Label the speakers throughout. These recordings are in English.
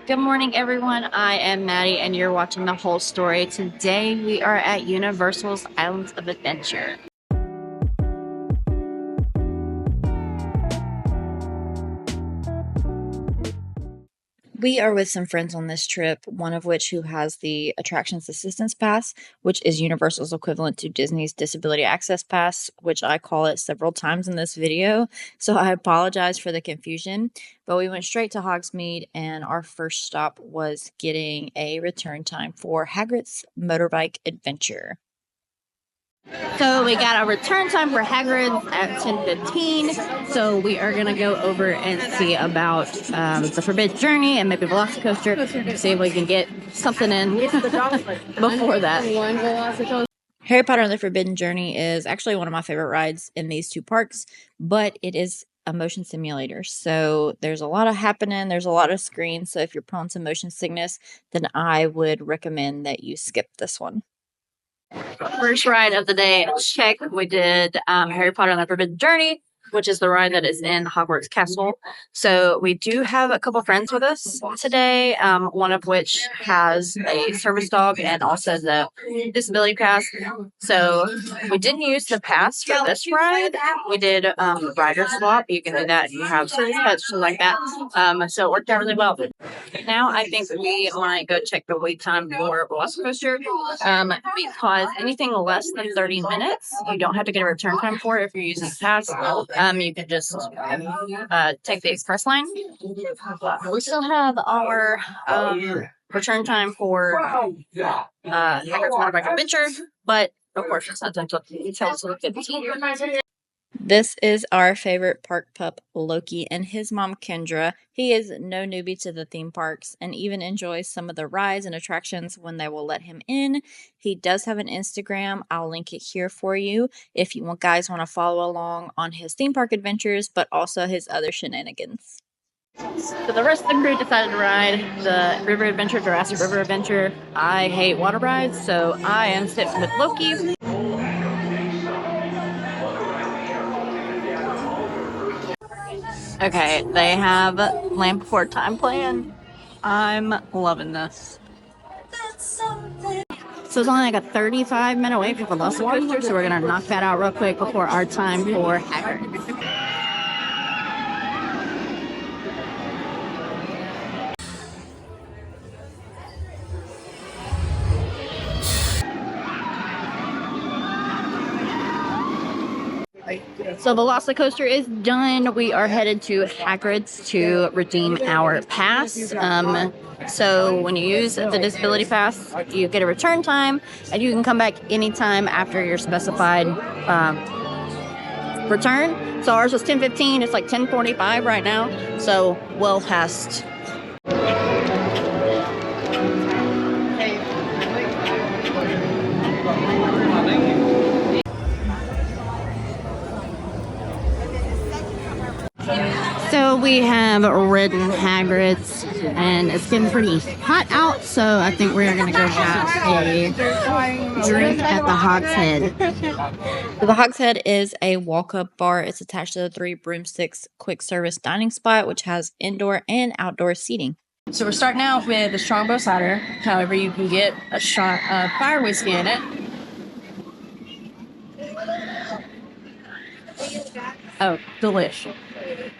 Speaker 1: Good morning, everyone. I am Maddie, and you're watching The Whole Story. Today, we are at Universal's Islands of Adventure. We are with some friends on this trip, one of which who has the Attractions Assistance Pass, which is Universal's equivalent to Disney's Disability Access Pass, which I call it several times in this video. So I apologize for the confusion, but we went straight to Hogsmeade, and our first stop was getting a return time for Hagrid's Motorbike Adventure. So we got a return time for Hagrid at 10:15. So we are gonna go over and see about the Forbidden Journey and maybe Velocicoaster. See if we can get something in before that. Harry Potter and the Forbidden Journey is actually one of my favorite rides in these two parks, but it is a motion simulator. So there's a lot of happening. There's a lot of screens. So if you're prone to motion sickness, then I would recommend that you skip this one. First ride of the day, check. We did Harry Potter and the Forbidden Journey, which is the ride that is in Hogwarts Castle. So we do have a couple friends with us today, one of which has a service dog and also the disability pass. So we didn't use the pass for this ride. We did rider swap. You can do that if you have service pets, something like that. So it worked out really well. Now I think we might go check the wait time for Velocicoaster because anything less than 30 minutes, you don't have to get a return time for it if you're using the pass. You can just take the express line. We still have our return time for Hagrid's Motorbike Adventure, but of course it's not until 15. This is our favorite park pup, Loki, and his mom, Kendra. He is no newbie to the theme parks and even enjoys some of the rides and attractions when they will let him in. He does have an Instagram. I'll link it here for you if you guys want to follow along on his theme park adventures, but also his other shenanigans. So the rest of the crew decided to ride the River Adventure, Jurassic River Adventure. I hate water rides, so I am sitting with Loki. Okay, they have Land Before Time planned. I'm loving this. So it's only like a 35-minute wait for Velocicoaster, so we're gonna knock that out real quick before our time for Hagrid. So Velocicoaster is done. We are headed to Hagrid's to redeem our pass. So when you use the disability pass, you get a return time, and you can come back anytime after your specified return. So ours was 10:15. It's like 10:45 right now. So well past. So we have ridden Hagrid's, and it's getting pretty hot out, so I think we're going to go have a drink at the Hogshead. So the Hogshead is a walk-up bar. It's attached to the Three Broomsticks quick service dining spot, which has indoor and outdoor seating. So we're starting out with a strongbow cider. However, you can get a shot of fire whiskey in it. Oh, delish.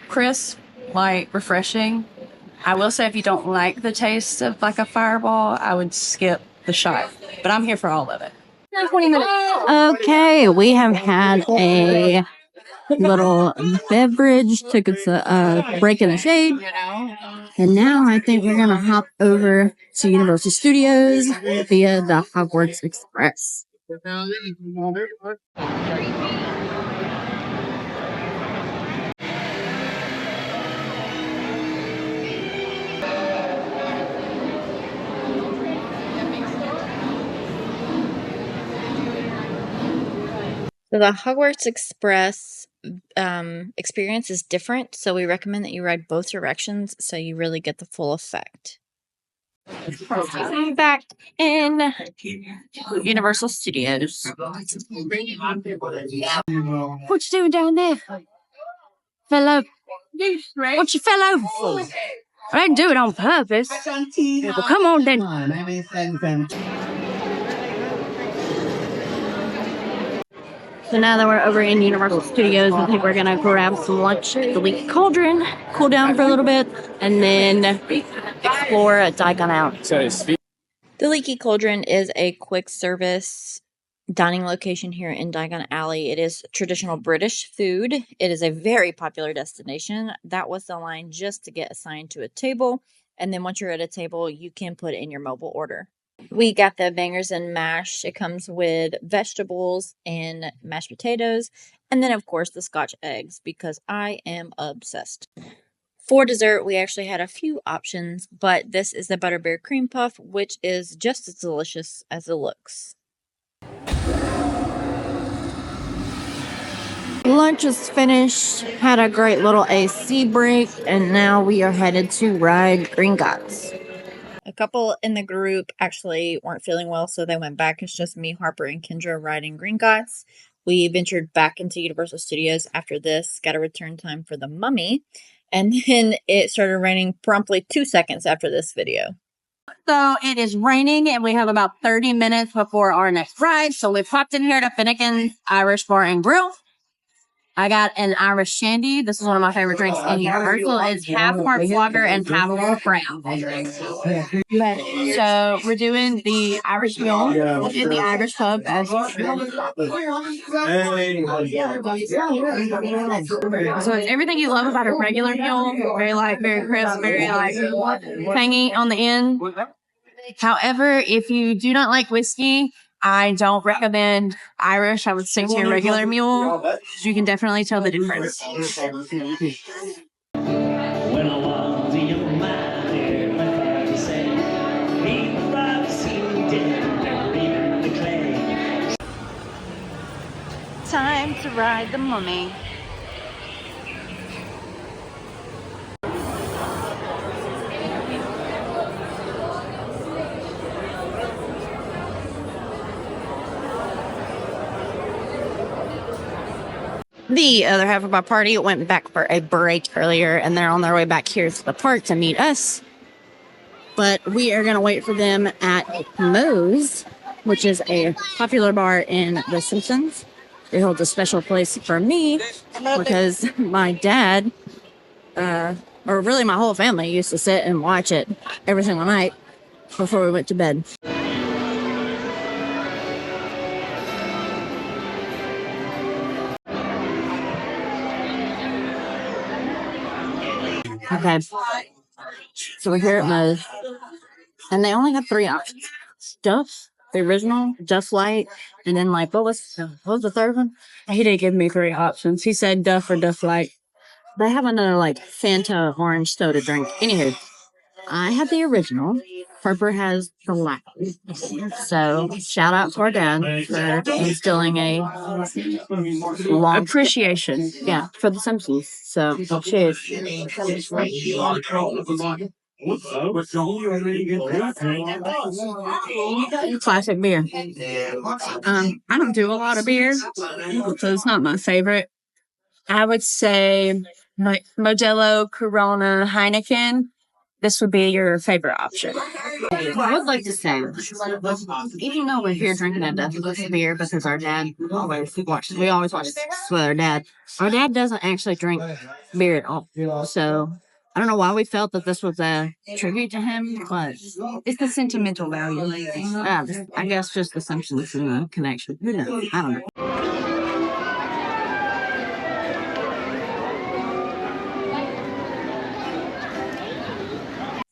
Speaker 1: Crisp, light, refreshing. I will say if you don't like the taste of like a fireball, I would skip the shot. But I'm here for all of it. 20 minutes. Okay, we have had a little beverage, took a break in the shade. And now I think we're going to hop over to Universal Studios via the Hogwarts Express. So the Hogwarts Express experience is different, so we recommend that you ride both directions so you really get the full effect. I'm back in Universal Studios. What you doing down there? Fellow? What you fellow?
Speaker 2: I didn't do it on purpose. Well, come on then. So now that we're over in Universal Studios, I think we're gonna grab some lunch at the Leaky Cauldron, cool down for a little bit, and then explore Diagon Alley.
Speaker 1: The Leaky Cauldron is a quick service dining location here in Diagon Alley. It is traditional British food. It is a very popular destination. That was the line just to get assigned to a table. And then once you're at a table, you can put in your mobile order. We got the bangers and mash. It comes with vegetables and mashed potatoes. And then, of course, the Scotch eggs because I am obsessed. For dessert, we actually had a few options, but this is the Butterbeer Cream Puff, which is just as delicious as it looks. Lunch is finished, had a great little AC break, and now we are headed to ride Gringotts. A couple in the group actually weren't feeling well, so they went back. It's just me, Harper, and Kendra riding Gringotts. We ventured back into Universal Studios after this, got a return time for the Mummy, and then it started raining promptly 2 seconds after this video.
Speaker 2: So it is raining and we have about 30 minutes before our next ride. So we popped in here to Finnegan's Irish Bar and Grill. I got an Irish shandy. This is one of my favorite drinks in Universal. It's half hard lager and half brown. So we're doing the Irish meal in the Irish pub as usual. So it's everything you love about a regular meal. Very light, very crisp, very like tangy on the end. However, if you do not like whiskey, I don't recommend Irish. I would stick to your regular mule. You can definitely tell the difference. Time to ride the Mummy.
Speaker 1: The other half of my party went back for a break earlier, and they're on their way back here to the park to meet us. But we are going to wait for them at Moe's, which is a popular bar in The Simpsons. It holds a special place for me because my dad, or really my whole family, used to sit and watch it every single night before we went to bed. Okay, so we're here at Moe's, and they only have 3 options. Duff, the original, Duff Light, and then like, what was the third one?
Speaker 2: He didn't give me 3 options. He said Duff or Duff Light.
Speaker 1: They have another like Fanta orange soda drink. Anywho, I have the original. Harper has the light. So shout out to our dad for instilling a long
Speaker 2: Appreciation.
Speaker 1: Yeah, for The Simpsons. So cheers. Classic beer.
Speaker 2: I don't do a lot of beer, so it's not my favorite. I would say like Modelo, Corona, Heineken. This would be your favorite option.
Speaker 1: I would like to say, even though we're here drinking a Duff's beer because our dad we always watch this with our dad. Our dad doesn't actually drink beer at all. So I don't know why we felt that this was a tribute to him, but
Speaker 2: It's the sentimental value.
Speaker 1: I guess just the Simpsons and the connection. Who knows? I don't know.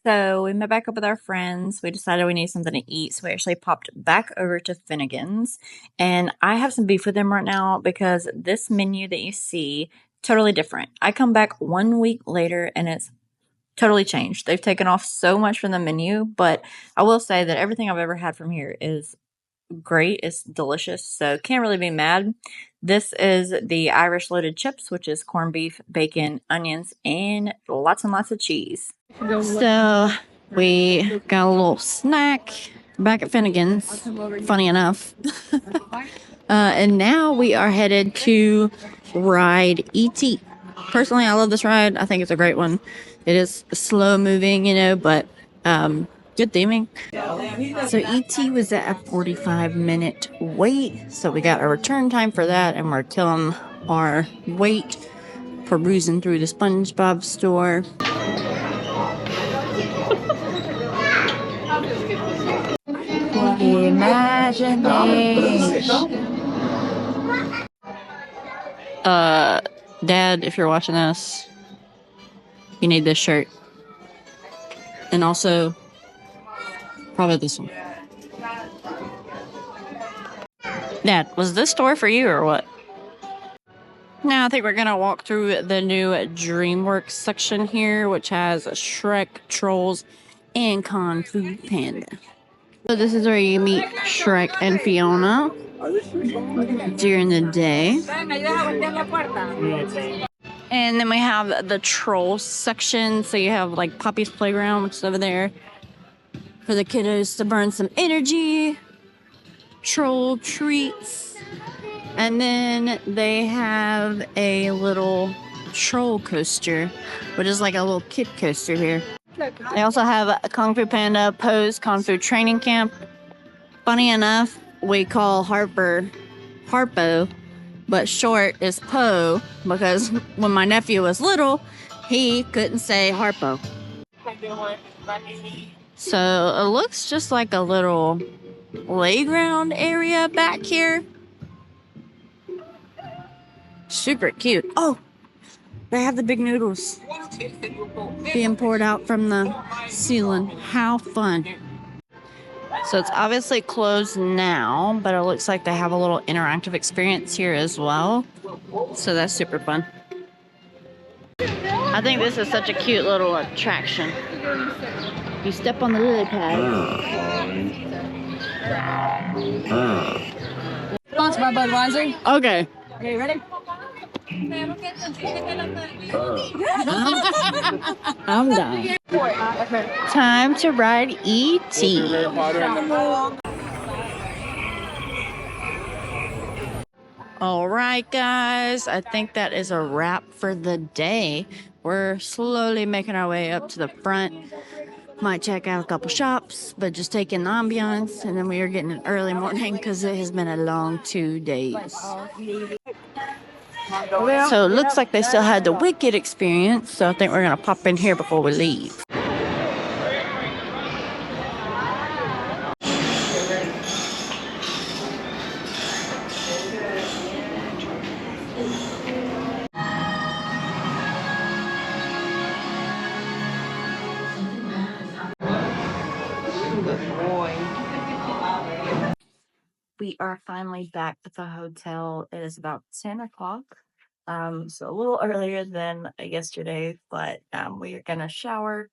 Speaker 1: So we met back up with our friends. We decided we needed something to eat. So we actually popped back over to Finnegan's. And I have some beef with them right now because this menu that you see, totally different. I come back 1 week later and it's totally changed. They've taken off so much from the menu. But I will say that everything I've ever had from here is great. It's delicious. So can't really be mad. This is the Irish loaded chips, which is corned beef, bacon, onions, and lots of cheese. So we got a little snack back at Finnegan's, funny enough. And now we are headed to ride E.T. Personally, I love this ride. I think it's a great one. It is slow moving, you know, but good theming. So ET was at a 45-minute wait, so we got a return time for that, and we're killing our wait, perusing through the SpongeBob store.
Speaker 2: Imagination.
Speaker 1: Dad, if you're watching this, you need this shirt. And also, probably this one. Dad, was this store for you or what? Now I think we're gonna walk through the new DreamWorks section here, which has Shrek, Trolls, and Kung Fu Panda. So this is where you meet Shrek and Fiona during the day. And then we have the Trolls section. So you have like Poppy's Playground, which is over there for the kiddos to burn some energy. Troll treats. And then they have a little troll coaster, which is like a little kid coaster here. They also have a Kung Fu Panda Pose Kung Fu Training Camp. Funny enough, we call Harper Harpo, but short is Po, because when my nephew was little, he couldn't say Harpo. So it looks just like a little playground area back here. Super cute. Oh, they have the big noodles being poured out from the ceiling. How fun. So it's obviously closed now, but it looks like they have a little interactive experience here as well. So that's super fun. I think this is such a cute little attraction. You step on the lily pad.
Speaker 2: Sponsored by Budweiser.
Speaker 1: Okay.
Speaker 2: Okay, ready?
Speaker 1: I'm done. Time to ride E.T. All right, guys. I think that is a wrap for the day. We're slowly making our way up to the front. Might check out a couple shops, but just taking the ambiance. And then we are getting an early morning because it has been a long 2 days. So it looks like they still had the Wicked experience. So I think we're going to pop in here before we leave. We are finally back at the hotel. It is about 10 o'clock. So a little earlier than yesterday, but we are gonna shower,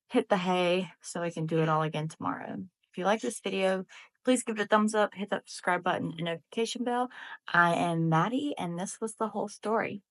Speaker 1: hit the hay, so we can do it all again tomorrow. If you like this video, please give it a thumbs up, hit that subscribe button and notification bell. I am Maddie, and this was the whole story.